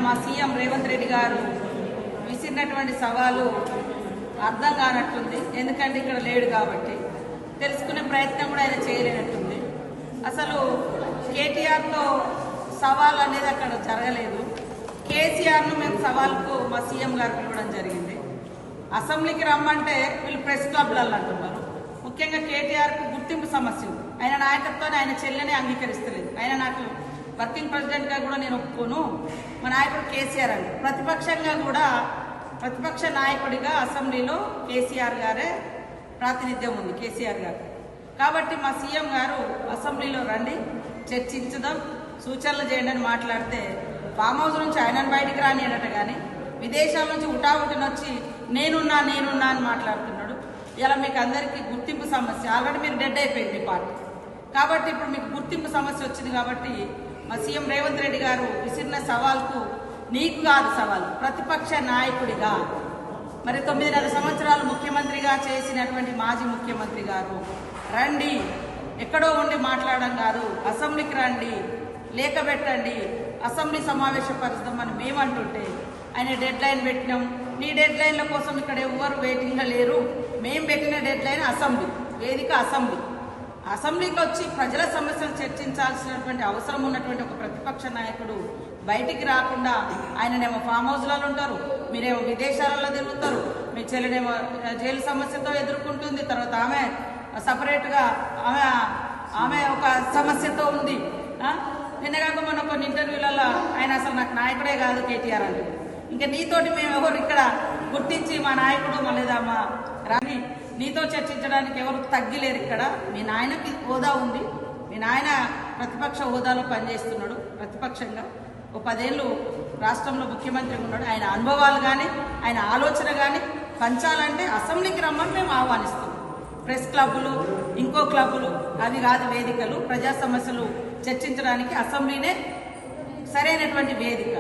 మా సీఎం రేవంత్ రెడ్డి గారు విసిరినటువంటి సవాలు అర్థం కానట్టుంది. ఎందుకంటే ఇక్కడ లేడు కాబట్టి తెలుసుకునే ప్రయత్నం కూడా ఆయన చేయలేనట్టుంది. అసలు కేటీఆర్తో సవాల్ అనేది అక్కడ జరగలేదు. కేసీఆర్ను మేము సవాల్కు మా సీఎం గారు పిలవడం జరిగింది. అసెంబ్లీకి రమ్మంటే వీళ్ళు ప్రెస్ క్లబ్లలో అంటున్నారు. ముఖ్యంగా కేటీఆర్కు గుర్తింపు సమస్య ఉంది. ఆయన నాయకత్వాన్ని ఆయన చెల్లెనే అంగీకరిస్తలేదు. ఆయన నాకు వర్కింగ్ ప్రెసిడెంట్గా కూడా నేను ఒప్పుకోను, మా నాయకుడు కేసీఆర్ అని. ప్రతిపక్షంగా కూడా ప్రతిపక్ష నాయకుడిగా అసెంబ్లీలో కేసీఆర్ గారే ప్రాతినిధ్యం ఉంది, కేసీఆర్ గారు. కాబట్టి మా సీఎం గారు అసెంబ్లీలో రండి, చర్చించుదాం, సూచనలు చేయండి అని మాట్లాడితే ఫామ్ హౌస్ నుంచి ఆయనను బయటికి రానియడట. కానీ విదేశాల నుంచి ఉటావుటిని వచ్చి నేనున్నా అని మాట్లాడుతున్నాడు. ఇలా మీకు అందరికీ గుర్తింపు సమస్య, ఆల్రెడీ మీరు డెడ్ అయిపోయింది మీ పార్టీ. కాబట్టి ఇప్పుడు మీకు గుర్తింపు సమస్య వచ్చింది. కాబట్టి మా సీఎం రేవంత్ రెడ్డి గారు విసిరిన సవాల్కు నీకు కాదు సవాల్, ప్రతిపక్ష నాయకుడిగా, మరి 9.5 సంవత్సరాలు ముఖ్యమంత్రిగా చేసినటువంటి మాజీ ముఖ్యమంత్రి గారు రండి, ఎక్కడో ఉండి మాట్లాడడం కాదు, అసెంబ్లీకి రండి, లేఖ పెట్టండి, అసెంబ్లీ సమావేశపరుస్తామని మేమంటుంటే ఆయన డెడ్ లైన్ పెట్టినాం. నీ డెడ్ లైన్ల కోసం ఇక్కడ ఎవ్వరు వెయిటింగ్లో లేరు. మేము పెట్టిన డెడ్ లైన్ అసెంబ్లీ వేదిక. అసెంబ్లీకి వచ్చి ప్రజల సమస్యలు చర్చించాల్సినటువంటి అవసరం ఉన్నటువంటి ఒక ప్రతిపక్ష నాయకుడు బయటికి రాకుండా ఆయననేమో ఫామ్ హౌస్లలో ఉంటారు, మీరేమో విదేశాలలో తిరుగుతారు, మీ చెల్లెనేమో జైలు సమస్యతో ఎదుర్కొంటుంది, తర్వాత ఆమె సపరేట్గా ఆమె ఒక సమస్యతో ఉంది. నిన్నగాక మొన్న కొన్ని ఇంటర్వ్యూలలో ఆయన అసలు నాకు నాయకుడే కాదు కేటీఆర్ అంటే, ఇంకా నీతోటి మేము ఎవరు ఇక్కడ గుర్తించి మా నాయకుడు లేదా మా రాని నీతో చర్చించడానికి ఎవరు తగ్గిలేరు. ఇక్కడ మీ నాయనకి హోదా ఉంది, మీ నాయన ప్రతిపక్ష హోదాలో పనిచేస్తున్నాడు. ప్రతిపక్షంగా ఓ 10 ఏళ్ళు రాష్ట్రంలో ముఖ్యమంత్రిగా ఉన్నాడు. ఆయన అనుభవాలు కానీ ఆయన ఆలోచన కానీ పంచాలంటే అసెంబ్లీకి రమ్మని మేము ఆహ్వానిస్తాం. ప్రెస్ క్లబ్బులు, ఇంకో క్లబ్బులు అవి కాదు వేదికలు. ప్రజా సమస్యలు చర్చించడానికి అసెంబ్లీనే సరైనటువంటి వేదిక.